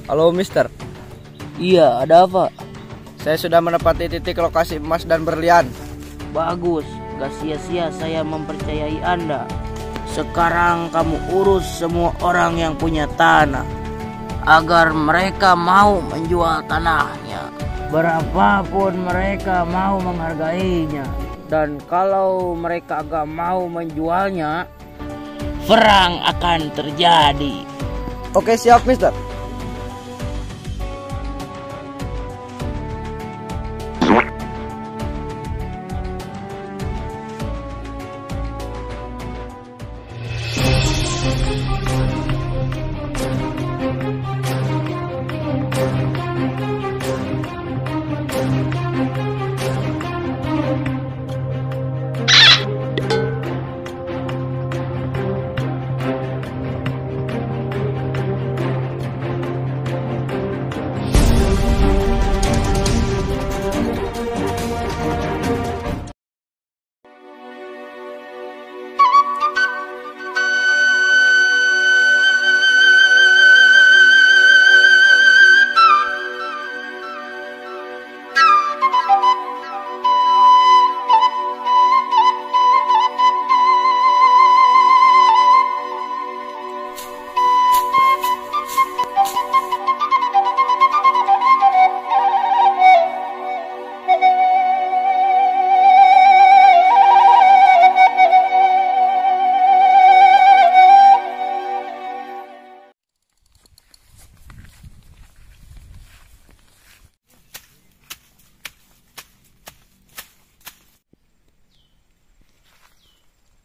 Halo Mister. Iya, ada apa? Saya sudah menepati titik lokasi emas dan berlian. Bagus, gak sia-sia saya mempercayai Anda. Sekarang kamu urus semua orang yang punya tanah agar mereka mau menjual tanahnya, berapapun mereka mau menghargainya. Dan kalau mereka agak mau menjualnya, perang akan terjadi. Oke, siap Mister.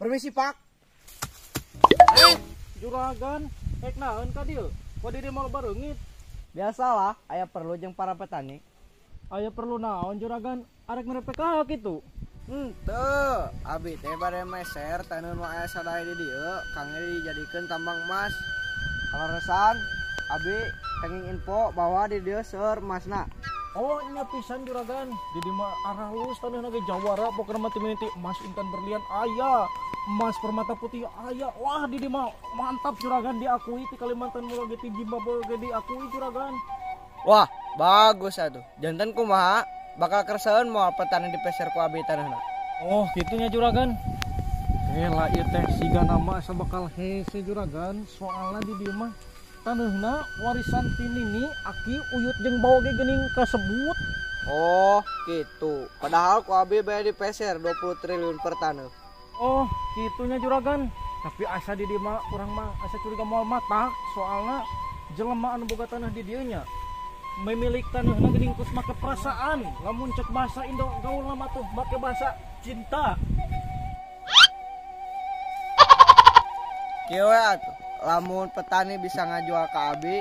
Permisi Pak. Juragan, naon ka dieu? Kok di mau bareungit? Biasalah, aya perlu jeung para petani. Aya perlu naon juragan? Arek merepek ka kitu. Henteu, abi teh bade meser taneuh nu aya sadaya di dieu, kangge dijadikeun tambang emas. Kalaresan, abi kenging info bahwa di dieu seueur emasna. Oh, nya pisan juragan. Jadi mah aralus taneuhna ge jawara, pokona mah ti emas intan berlian aya. Emas permata putih aya. Wah, di mah mantap juragan, diakui ti Kalimantan mulai ge ti Zimbabwe ge diakui juragan. Wah, bagus atuh. Janten kumaha bakal kerseun moal petani dipeser ku abi taneuhna. Oh, gitunya juragan. Hela ieu teh siga nama asa bakal hese juragan, soalna di dieu mah taneuhna warisan ti Nini, Aki, Uyut jeung Bawa ge geuning kasebut. Oh, gitu. Padahal ku abi bae dipeser 20 triliun per taneuh. Oh, gitunya juragan. Tapi asa di dieu mah urang mah asa curiga moal mata, soalna jelema anu boga tanah di dieu nya memilik taneuhna geuning kus make perasaan. Lamun cek bahasa Indo gaulna mah tuh make bahasa cinta. Kieu we atuh. Lamun petani bisa ngajual ke abi,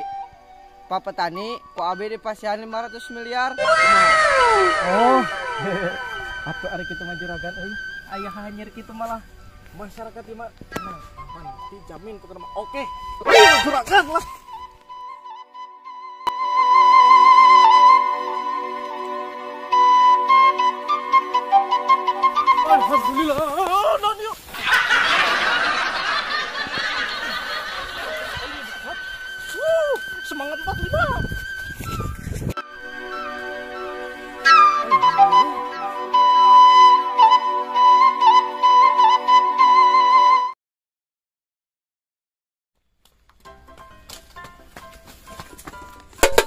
pak petani ku abi dipasihan 500 miliar. Oh, apa ari kitu mah juragan euy? Aya hanyir kitu malah masyarakat ieu mah nah, aman dijamin pokona mah. Oke. Juragan lah. Alhamdulillah. Non yuk. Semangat 45.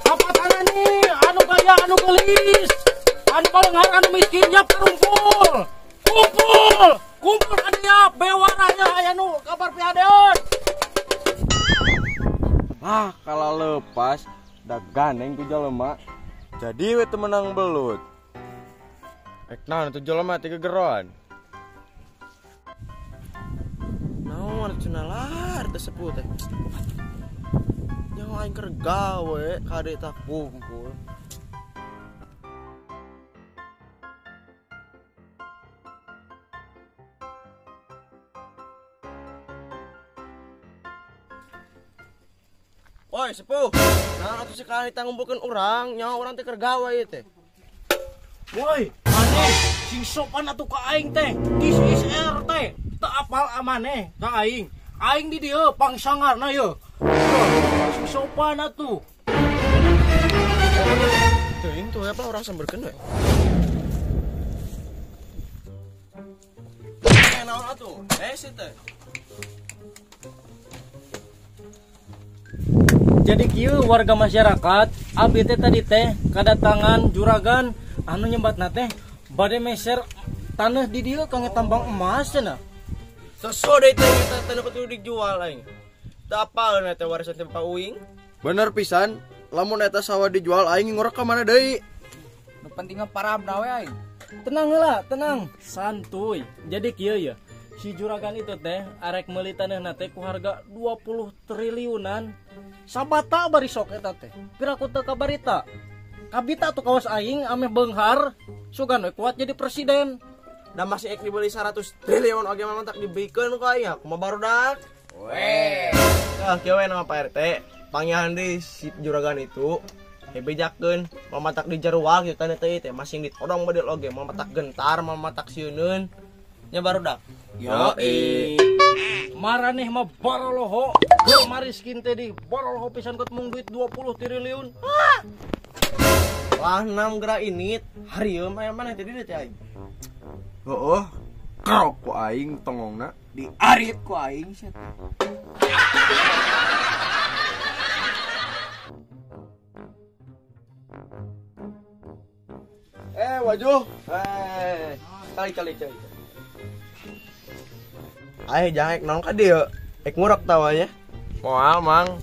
Apa tanah nih? Anu kaya, anu gelis, anu palenghar, anu miskinnya kumpul, kumpul kadinya, bewaranya aya nu kabar piadeun. Ah, kalau lepas dah gandeng tuh jelema. Jadi we teu menang belut. Naon tuh jelema tiga geroan. Naon cenah lar teh sepuh teh. Yang aing keur gawe kade tak kumpul. Woi sepuh, nah atuh sekali kita ngumpulkan orang, nyawa orang teh keur gawe ieu teh. Woi, maneh sing sopan atuh ka aing teh. This is RT. Teu apal amaneh ka aing. Aing di dieu pangsangarna yeuh. Sing sopan atuh. Teuing tuh apa orang samberkeun we. Naon atuh? Si teh. Jadi kieu warga masyarakat, abdi teh tadi teh kedatangan juragan anu nyembatna teh bade meser tanah di dieu kangge tambang emas cenah. Sesode teh eta tanah kudu dijual aing. Teu apal teh warisan teh Pak Uing. Bener pisan, lamun eta sawah dijual aing ngorek ka mana deui? Nu penting mah parabna we aing. Tenang heula, tenang, santuy. Jadi kieu ya, si juragan itu teh arek meuli tanahna teh ku harga 20 triliunan. Sabata bari sok eta teh. Piraku teu kabarita. Kabita tuh kawas aing ameh beunghar, sugan we kuat jadi presiden. Da masih ek dibeli 100 triliun oge mah tak dibikeun ku aing, kumaha barudak? Weh. Kieu we nama Pak RT. Panggilan di si juragan itu bejakeun mamatak di jaruak ya kana teh masing ditodong badil oge mamatak gentar mamatak sieuneun nya barudak. Yo Maraneh mah baroloho, keur mariskin teh di baroloho pisan ket mung duit 20 triliun. Lah 6 gerak init harieum aya maneh teh di teh aing. Heueuh, kerok ku aing tongongna diarit ku aing sia. Wajuh. Kali. Jangan ek naon ka dieu. Ek ngurek tawanya. Moal, Mang.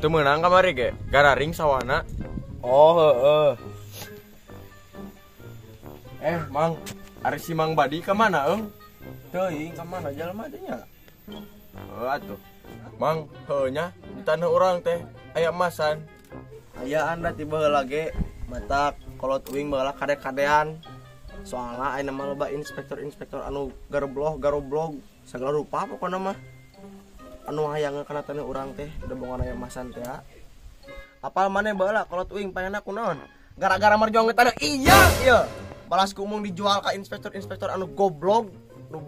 Teu meunang kamari ge. Gararing sawana. Oh, heueuh. Mang, ari si Mang Badi ka mana, eung? Teuing ka mana jalma teh nya? Atuh. Mang, heueuh nya di tanah urang teh aya emasan. Aya anda tiba heula ge matak kolot uing baheula kade-kadean. Soalna aya mah loba inspektor anu garoblog sagala rupa pokona mah. Anu hayang kana tanah urang teh dembongan aya emasan teh. Apal maneh baheula kolot uing panenna kunaon? Gara-gara marjuang tanah iya. Balas kumung dijual ka inspektor anu goblok nu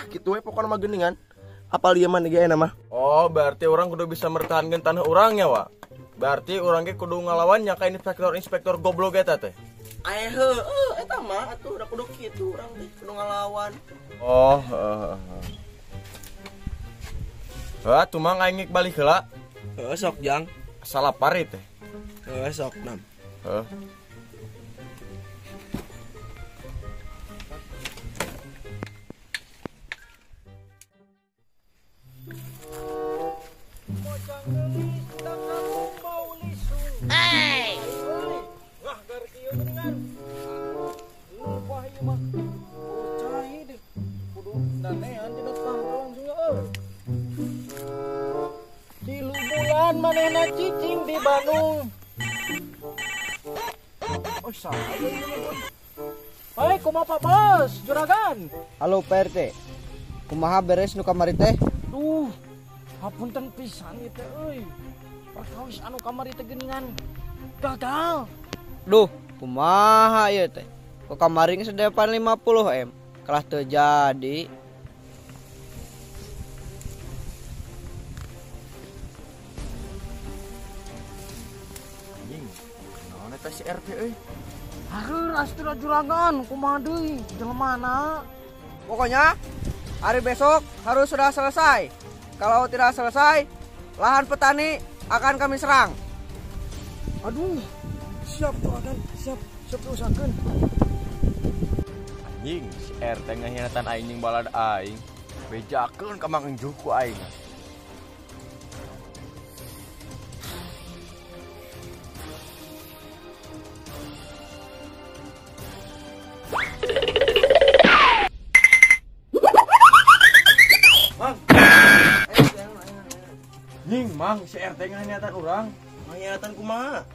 kitu we pokona mah geuningan. Apal ieu mah ge euna mah. Oh, berarti urang kudu bisa mertahankeun tanah urangnya, wa. Berarti urang ge kudu ngalawannya ka inspektor goblok eta teh. Heueuh eta mah atuh udah kudu kitu urang teh kudu ngalawan. Oh, heeh. Atuh mah aing balik heula. Heueuh sok Jang. Salapari teh. Heueuh sok nam. Heuh. Manehna cicing di Bandung. Oh, salah. Hai, kumaha Bos, juragan? Halo Pak RT. Kumaha beres nu kamari teh? Duh, hapunten pisan ieu teh euy. Perkawis anu kamari teh geuningan gagal. Duh, kumaha ieu teh? Ku kamari geus depan 50 M. Kelas teu jadi. Si RT euy. Hareur astura juragan, kumaha deui? Jelmana? Pokoknya hari besok harus sudah selesai. Kalau tidak selesai, lahan petani akan kami serang. Aduh, siap juragan, siap usahakeun. Anjing, si RT ngahianatan aing jeung balad aing. Bejakeun ka Mang Enjuh ku aing. Mang, si RT ngahianatan urang. Ngahianatan kumaha?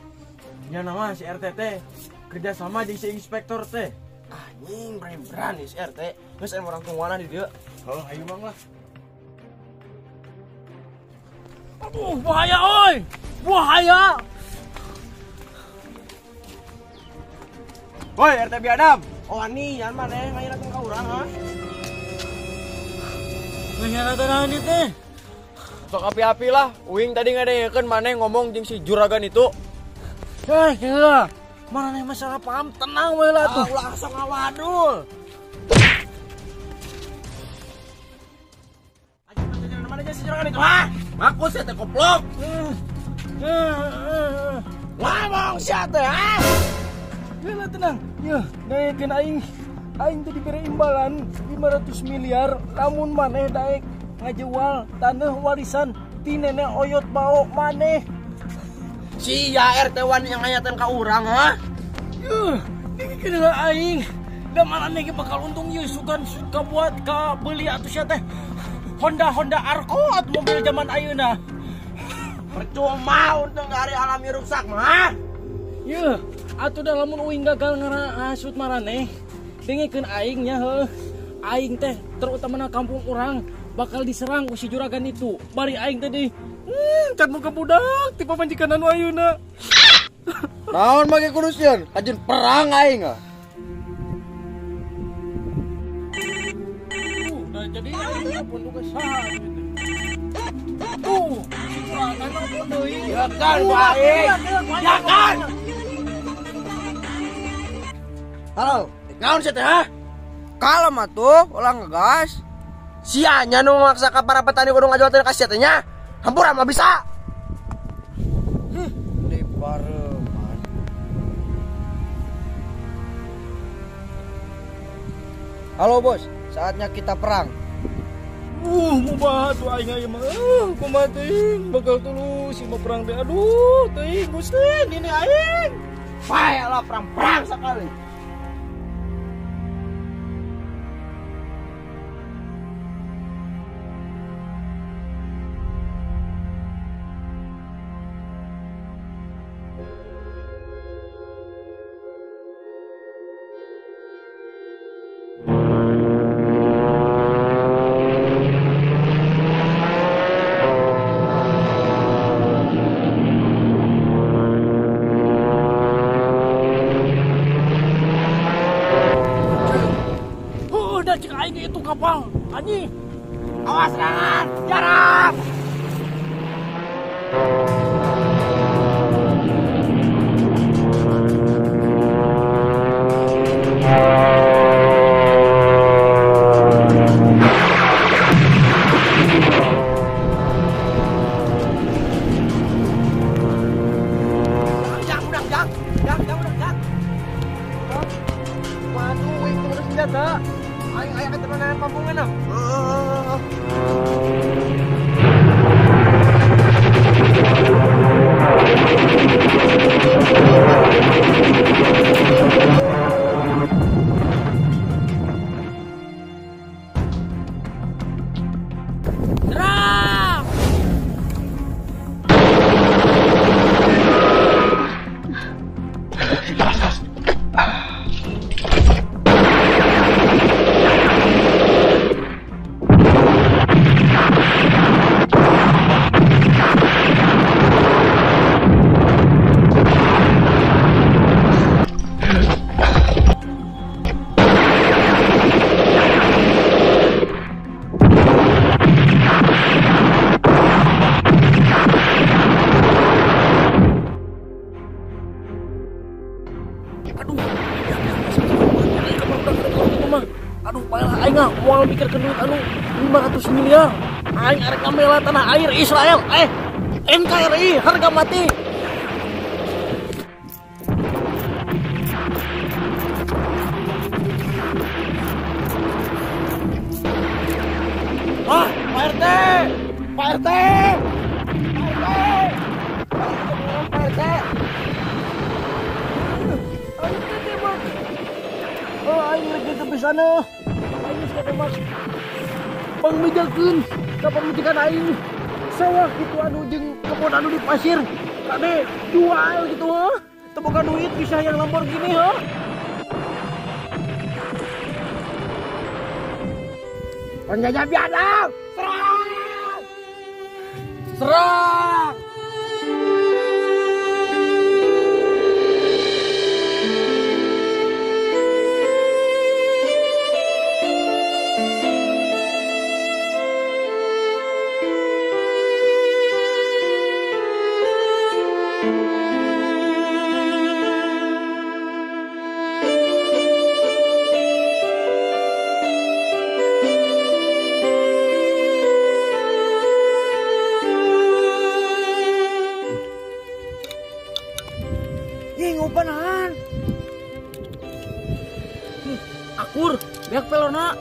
Nya nama si RT teh kerja sama jeung si inspektor teh. Anjing, berani si RT. Geus aya orang tungguana di dieu. Heuh, ayo Mang lah. Aduh, bahaya oi. Bahaya. Woi, RT biadab. Oh, ani yan maneh ngahianatan ka urang, ha? Ngahianatan ani teh. Sok api-api lah, Uing tadi ngadengekeun maneh ngomong jeung si juragan itu. Gila. Mana nih masalah paham, tenang we lah tuh. Ulah asa ngawadul. Mana aja sejerangan itu, ha? Ngaku saya teh koplok. Ngomong sia teh, ha? Gila tenang. Ya, daekeun aing teh diberi imbalan 500 miliar lamun maneh daek ngajual tanah warisan ti nenek oyot bau maneh. Sia RT wani yang ngayatan ka urang, ha? Ini kena aing. Da mana nih bakal untung ye sugan suka buat ka beli atuh sia teh. Honda Accord mobil zaman ayeuna. Percuma untung dari alami rusak mah. Ye, atuh da lamun uing gagal ngarasut maraneh. Dengekeun aing nya heuh. Aing teh terutama kampung urang bakal diserang ku si juragan itu. Bari aing teh deui can muka budak tipe majikan anu ayeuna. Naon make kurusieun? Ajun perang aing. Nah jadi aing pun nu saha gitu. Si juragan pun deui. Ya kan baik. Ya kan. Halo, naon sih teh, ha? Kalem atuh, ulah ngegas. Sianya nu maksa ka para petani kudu ngajual tanah ka sia teh nya. Hampura mah bisa. Di pareman. Halo bos, saatnya kita perang. Mubah tuh aing aya mah. Kumaha teuing bakal tulus si perang teh. Aduh, teuing Gusti, ini aing. Bae lah perang sekali. Cek aing itu kapal anjing. Awas serangan, jarak. Jangan. Waduh, wing terus senjata. Ayo ketenanan pampungan ah. Aduh, payah aing moal mikirkeun duit anu 500 miliar. Aing arek ngamela tanah air Israel. NKRI harga mati. Pak RT. Pak RT. Aing lagi ke sana. Aing geus ketembak. Pangmijakeun ka pamitikan aing. Sawah kitu anu jeung kebon anu di pasir. Kade jual gitu heuh. Teu boga duit bisa yang Lamborghini heuh. Penjajah biadab. Serang! Serang! Lobanahan. Akur, biak pelona.